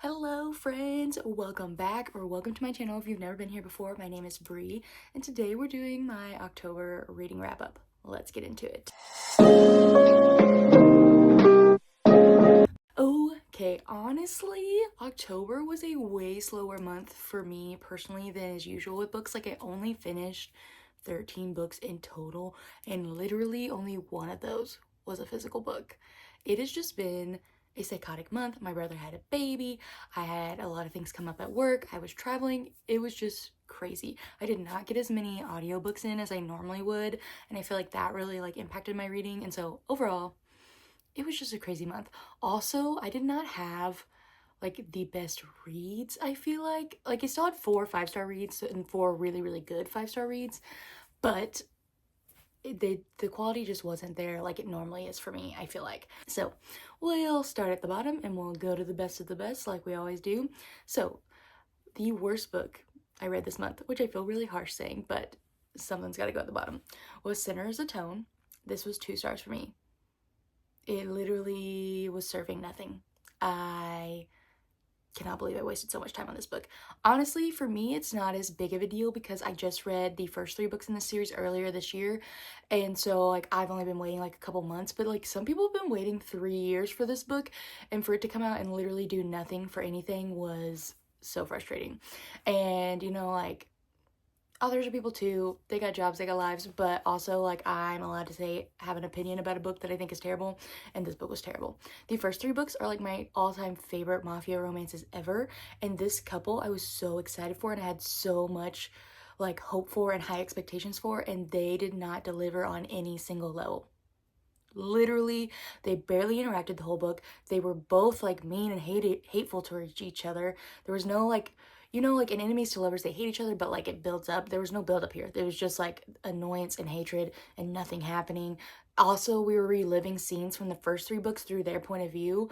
Hello friends, welcome back or welcome to my channel if you've never been here before. My name is Bree and today we're doing my October reading wrap up. Let's get into it. Okay, honestly, October was a way slower month for me personally than is usual with books. Like I only finished 13 books in total and literally only one of those was a physical book. It has just been a psychotic month. My brother had a baby. I had a lot of things come up at work. I was traveling. It was just crazy. I did not get as many audiobooks in as I normally would, and I feel like that really impacted my reading. And so overall, it was just a crazy month. Also, I did not have the best reads, I feel like. I still had 4 5-star reads and 4 really, really good 5-star reads, but the quality just wasn't there like it normally is for me, I feel like. So we'll start at the bottom and we'll go to the best of the best like we always do. So the worst book I read this month, which I feel really harsh saying, but something's got to go at the bottom, was Sinner's Atone. This was 2 stars for me. It literally was serving nothing. I cannot believe I wasted so much time on this book. Honestly, for me, it's not as big of a deal because I just read the first 3 books in the series earlier this year. And so, I've only been waiting a couple months, but some people have been waiting 3 years for this book, and for it to come out and literally do nothing for anything was so frustrating. And, authors are people too. They got jobs, they got lives, but also I'm allowed to have an opinion about a book that I think is terrible, and this book was terrible. The first 3 books are my all-time favorite mafia romances ever, and this couple I was so excited for and I had so much hope for and high expectations for, and they did not deliver on any single level. Literally, they barely interacted the whole book. They were both mean and hateful towards each other. There was no in enemies to lovers, they hate each other, but it builds up. There was no build up here. There was just annoyance and hatred and nothing happening. Also, we were reliving scenes from the first 3 books through their point of view,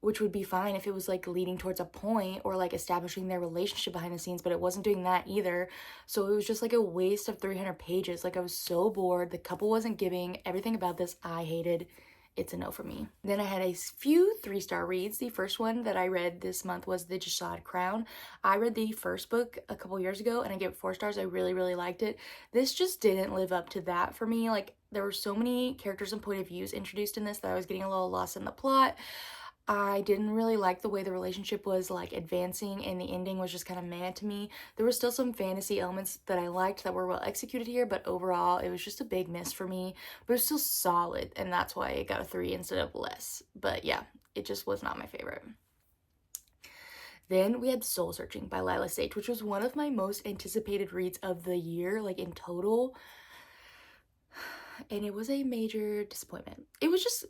which would be fine if it was leading towards a point or establishing their relationship behind the scenes, but it wasn't doing that either. So it was just a waste of 300 pages. I was so bored. The couple wasn't giving. Everything about this I hated. It's a no for me. Then I had a few 3-star reads. The first one that I read this month was The Jasad Crown. I read the first book a couple years ago and I gave it 4 stars. I really, really liked it. This just didn't live up to that for me. There were so many characters and point of views introduced in this that I was getting a little lost in the plot. I didn't really like the way the relationship was advancing, and the ending was just kind of meh to me. There were still some fantasy elements that I liked that were well executed here, but overall it was just a big miss for me. But it was still solid, and that's why it got a 3 instead of less. But yeah, it just was not my favorite. Then we had Soul Searching by Lila Sage, which was one of my most anticipated reads of the year, in total. And it was a major disappointment. It was just,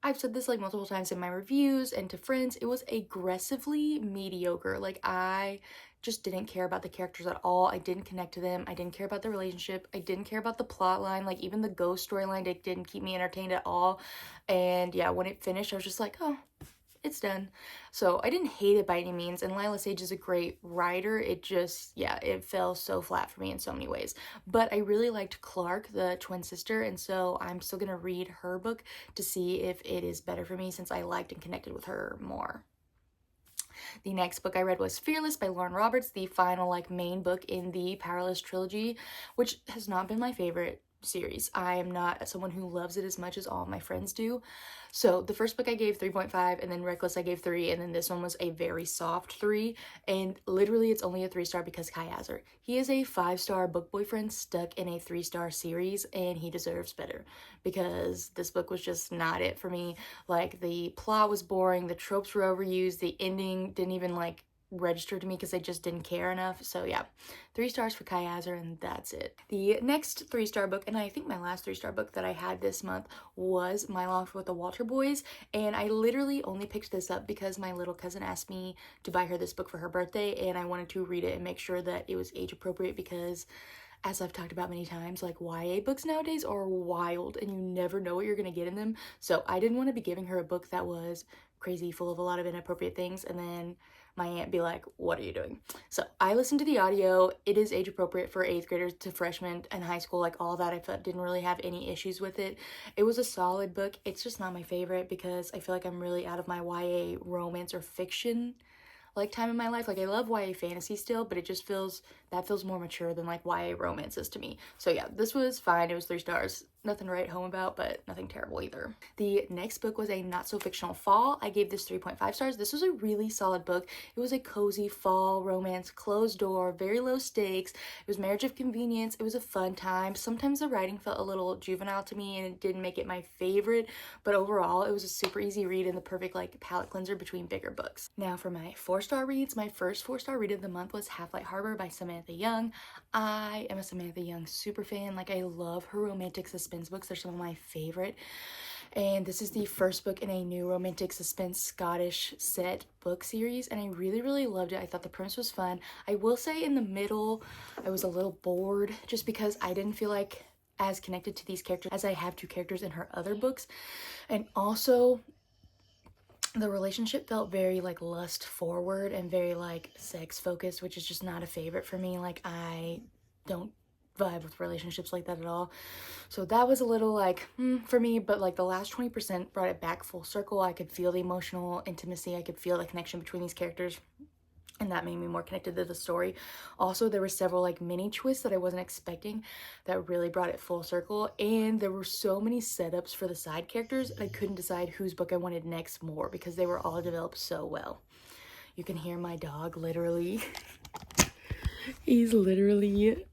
I've said this multiple times in my reviews and to friends, it was aggressively mediocre. I just didn't care about the characters at all. I didn't connect to them. I didn't care about the relationship. I didn't care about the plot line. Even the ghost storyline, it didn't keep me entertained at all. And yeah, when it finished, I was just oh, it's done. So I didn't hate it by any means, and Lila Sage is a great writer. It just, yeah, it fell so flat for me in so many ways. But I really liked Clark, the twin sister, and so I'm still gonna read her book to see if it is better for me since I liked and connected with her more. The next book I read was Fearless by Lauren Roberts, the final main book in the Powerless trilogy, which has not been my favorite series. I am not someone who loves it as much as all my friends do. So the first book I gave 3.5, and then Reckless I gave 3, and then this one was a very soft 3, and literally it's only a 3-star because Kai Hazard. He is a 5-star book boyfriend stuck in a 3-star series, and he deserves better because this book was just not it for me. The plot was boring, the tropes were overused, the ending didn't even registered to me because I just didn't care enough. So yeah, 3 stars for Kai Hazard, and that's it. The next 3-star book, and I think my last 3-star book that I had this month, was My Loft with the Walter Boys, and I literally only picked this up because my little cousin asked me to buy her this book for her birthday, and I wanted to read it and make sure that it was age appropriate because, as I've talked about many times, YA books nowadays are wild and you never know what you're gonna get in them. So I didn't want to be giving her a book that was crazy, full of a lot of inappropriate things, and then my aunt be like, what are you doing? So I listened to the audio. It is age appropriate for 8th graders to freshmen and high school, all that. I didn't really have any issues with it. It was a solid book. It's just not my favorite because I feel I'm really out of my YA romance or fiction like time in my life. Like I love YA fantasy still, but it just feels more mature than like YA romances to me. So yeah, this was fine. It was 3 stars. Nothing to write home about, but nothing terrible either. The next book was a not so fictional fall. I gave this 3.5 stars. This was a really solid book. It was a cozy fall romance, closed door, very low stakes. It was marriage of convenience. It was a fun time. Sometimes the writing felt a little juvenile to me and it didn't make it my favorite, but overall it was a super easy read and the perfect like palate cleanser between bigger books. Now for my 4-star reads, my first 4-star read of the month was Half Light Harbor by Samantha Young. I am a Samantha Young super fan. Like I love her romantic suspense books. They're some of my favorite. And this is the first book in a new romantic suspense Scottish set book series, and I really loved it. I thought the premise was fun. I will say in the middle I was a little bored just because I didn't feel like as connected to these characters as I have to characters in her other books, and also the relationship felt very like lust forward and very like sex focused, which is just not a favorite for me. Like I don't vibe with relationships like that at all. So that was a little like for me, but like the last 20% brought it back full circle. I could feel the emotional intimacy. I could feel the connection between these characters, and that made me more connected to the story. Also, there were several like mini twists that I wasn't expecting that really brought it full circle, and there were so many setups for the side characters I couldn't decide whose book I wanted next more because they were all developed so well. You can hear my dog literally he's literally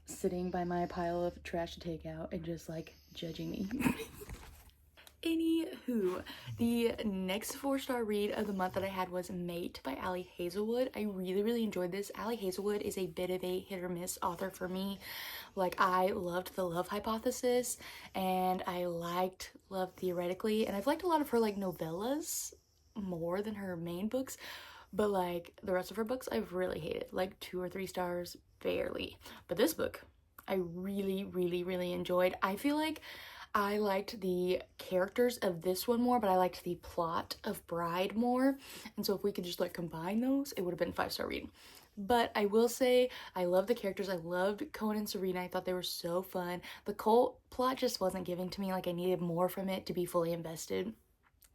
sitting by my pile of trash to take out and just like judging me. Anywho, the next 4-star read of the month that I had was Mate by Ali Hazelwood. I really enjoyed this. Ali Hazelwood is a bit of a hit or miss author for me. Like I loved The Love Hypothesis and I liked Love Theoretically, and I've liked a lot of her like novellas more than her main books, but like the rest of her books I've really hated, like 2 or 3 stars barely. But this book I really enjoyed. I feel like I liked the characters of this one more, but I liked the plot of Bride more, and so if we could just like combine those, it would have been 5-star read. But I will say I love the characters. I loved Cohen and Serena. I thought they were so fun. The cult plot just wasn't giving to me. Like I needed more from it to be fully invested,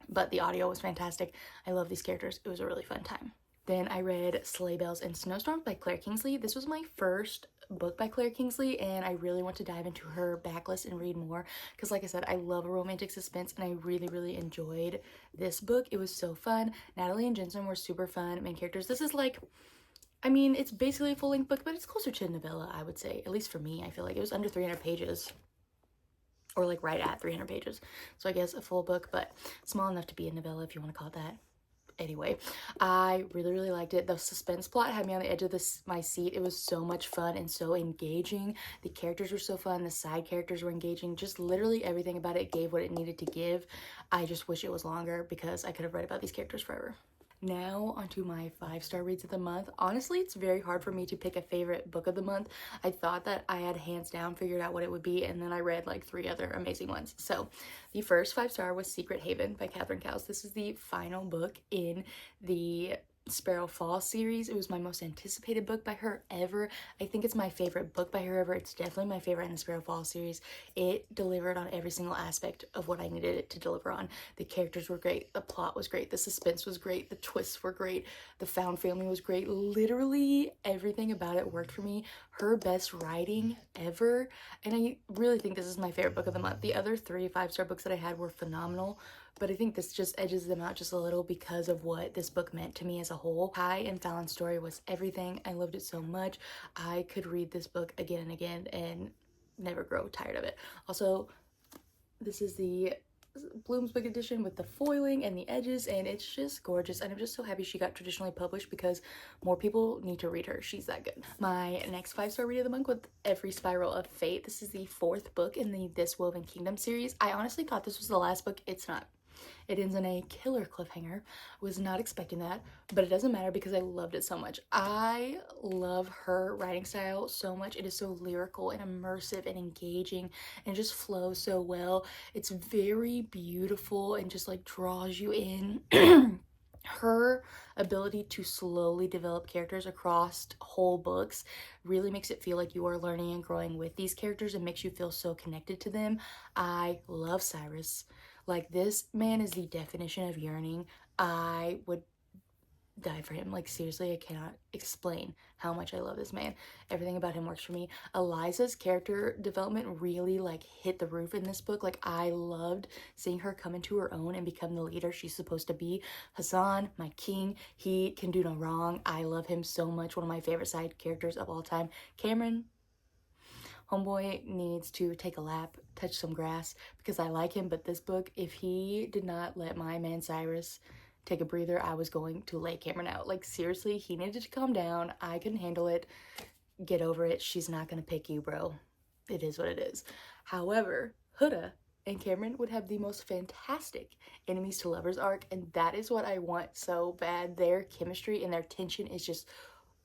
but the audio was fantastic. I love these characters. It was a really fun time. Then I read Sleigh Bells and Snowstorms by Claire Kingsley. This was my first book by Claire Kingsley, and I really want to dive into her backlist and read more because like I said, I love a romantic suspense, and I really enjoyed this book. It was so fun. Natalie and Jensen were super fun main characters. This is like, I mean, it's basically a full-length book, but it's closer to a novella, I would say. At least for me, I feel like it was under 300 pages. Or like right at 300 pages. So I guess a full book, but small enough to be a novella if you want to call it that. Anyway, I really liked it. The suspense plot had me on the edge of my seat. It was so much fun and so engaging. The characters were so fun. The side characters were engaging. Just literally everything about it gave what it needed to give. I just wish it was longer because I could have read about these characters forever. Now onto my 5-star reads of the month. Honestly, it's very hard for me to pick a favorite book of the month. I thought that I had hands down figured out what it would be, and then I read like 3 other amazing ones. So the first 5-star was Secret Haven by Catherine Cowles. This is the final book in the Sparrow Falls series. It was my most anticipated book by her ever. I think it's my favorite book by her ever. It's definitely my favorite in the Sparrow Falls series. It delivered on every single aspect of what I needed it to deliver on. The characters were great. The plot was great. The suspense was great. The twists were great. The found family was great. Literally everything about it worked for me. Her best writing ever. And I really think this is my favorite book of the month. The other 3 5-star books that I had were phenomenal, but I think this just edges them out just a little because of what this book meant to me as a whole. Kai and Fallon's story was everything. I loved it so much. I could read this book again and again and never grow tired of it. Also, this is the Bloomsbury edition with the foiling and the edges, and it's just gorgeous, and I'm just so happy she got traditionally published because more people need to read her. She's that good. My next 5-star read of the month was Every Spiral of Fate. This is the 4th book in the This Woven Kingdom series. I honestly thought this was the last book. It's not. It ends in a killer cliffhanger. Was not expecting that, but it doesn't matter because I loved it so much. I love her writing style so much. It is so lyrical and immersive and engaging and just flows so well. It's very beautiful and just like draws you in. Her ability to slowly develop characters across whole books really makes it feel like you are learning and growing with these characters and makes you feel so connected to them. I love Cyrus. Like, this man is the definition of yearning. I would die for him. Like, seriously, I cannot explain how much I love this man. Everything about him works for me. Eliza's character development really like hit the roof in this book. Like, I loved seeing her come into her own and become the leader she's supposed to be. Hassan, my king, he can do no wrong. I love him so much. One of my favorite side characters of all time. Cameron, homeboy needs to take a lap, touch some grass, because I like him, but this book, if he did not let my man Cyrus take a breather, I was going to lay Cameron out. Like, seriously, he needed to calm down. I couldn't handle it. Get over it. She's not gonna pick you, bro. It is what it is. However, Huda and Cameron would have the most fantastic enemies to lovers arc, and that is what I want so bad. Their chemistry and their tension is just,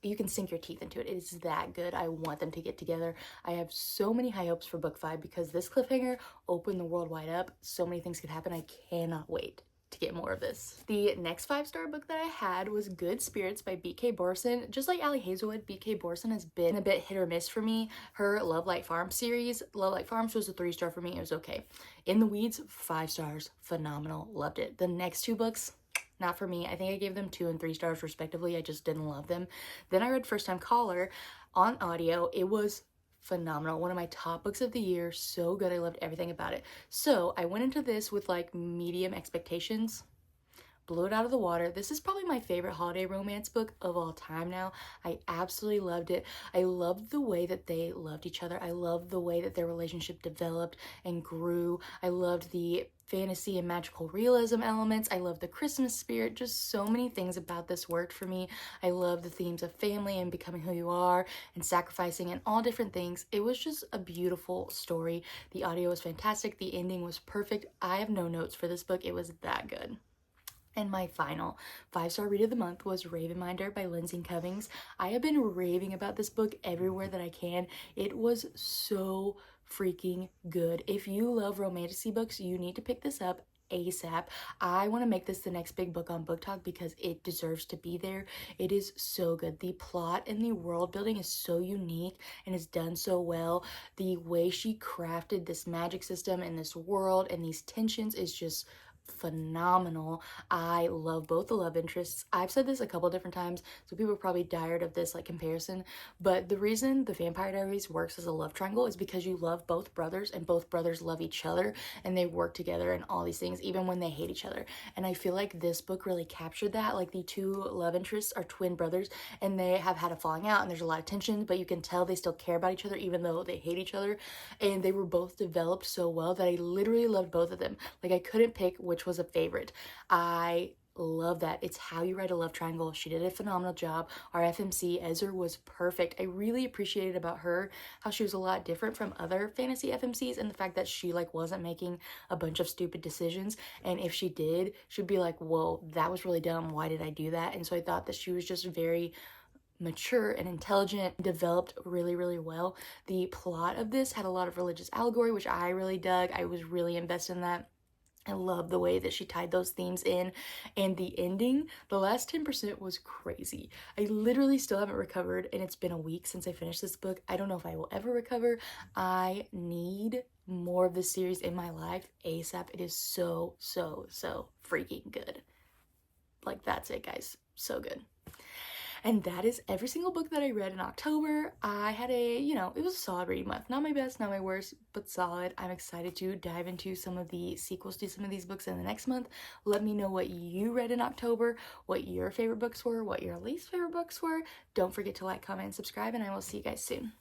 you can sink your teeth into it. It is that good. I want them to get together. I have so many high hopes for book 5 because this cliffhanger opened the world wide up. So many things could happen. I cannot wait to get more of this. The next 5-star book that I had was Good Spirits by B.K. Borson. Just like Ali Hazelwood, B.K. Borson has been a bit hit or miss for me. Her Love Light Farm series, Love Light Farms was a 3-star for me. It was okay. In the Weeds, 5 stars. Phenomenal. Loved it. The next 2 books, not for me. I think I gave them 2 and 3 stars respectively. I just didn't love them. Then I read First Time Caller on audio. It was phenomenal. One of my top books of the year. So good. I loved everything about it. So I went into this with like medium expectations. Blew it out of the water. This is probably my favorite holiday romance book of all time now. I absolutely loved it. I loved the way that they loved each other. I loved the way that their relationship developed and grew. I loved the fantasy and magical realism elements. I love the Christmas spirit. Just so many things about this worked for me. I love the themes of family and becoming who you are and sacrificing and all different things. It was just a beautiful story. The audio was fantastic. The ending was perfect. I have no notes for this book. It was that good. And my final 5-star read of the month was Ravenminder by Lindsay Cummings. I have been raving about this book everywhere that I can. It was so freaking good. If you love romantasy books, you need to pick this up ASAP. I want to make this the next big book on Book Talk because it deserves to be there. It is so good. The plot and the world building is so unique and is done so well. The way she crafted this magic system and this world and these tensions is just phenomenal. I love both the love interests. I've said this a couple different times, so people are probably tired of this like comparison, but the reason the Vampire Diaries works as a love triangle is because you love both brothers and both brothers love each other and they work together and all these things even when they hate each other. And I feel like this book really captured that. Like, the 2 love interests are twin brothers and they have had a falling out and there's a lot of tension, but you can tell they still care about each other even though they hate each other. And they were both developed so well that I literally loved both of them. Like, I couldn't pick which was a favorite. I love that. It's how you write a love triangle. She did a phenomenal job. Our FMC, Ezra, was perfect. I really appreciated about her how she was a lot different from other fantasy FMCs and the fact that she like wasn't making a bunch of stupid decisions. And if she did, she'd be like, whoa, that was really dumb. Why did I do that? And so I thought that she was just very mature and intelligent, developed really, really well. The plot of this had a lot of religious allegory, which I really dug. I was really invested in that. I love the way that she tied those themes in. And the ending, the last 10% was crazy. I literally still haven't recovered, and it's been a week since I finished this book. I don't know if I will ever recover. I need more of this series in my life ASAP. It is so, so, so freaking good. Like, that's it, guys. So good. And that is every single book that I read in October. I had a, it was a solid reading month. Not my best, not my worst, but solid. I'm excited to dive into some of the sequels to some of these books in the next month. Let me know what you read in October, what your favorite books were, what your least favorite books were. Don't forget to like, comment, and subscribe, and I will see you guys soon.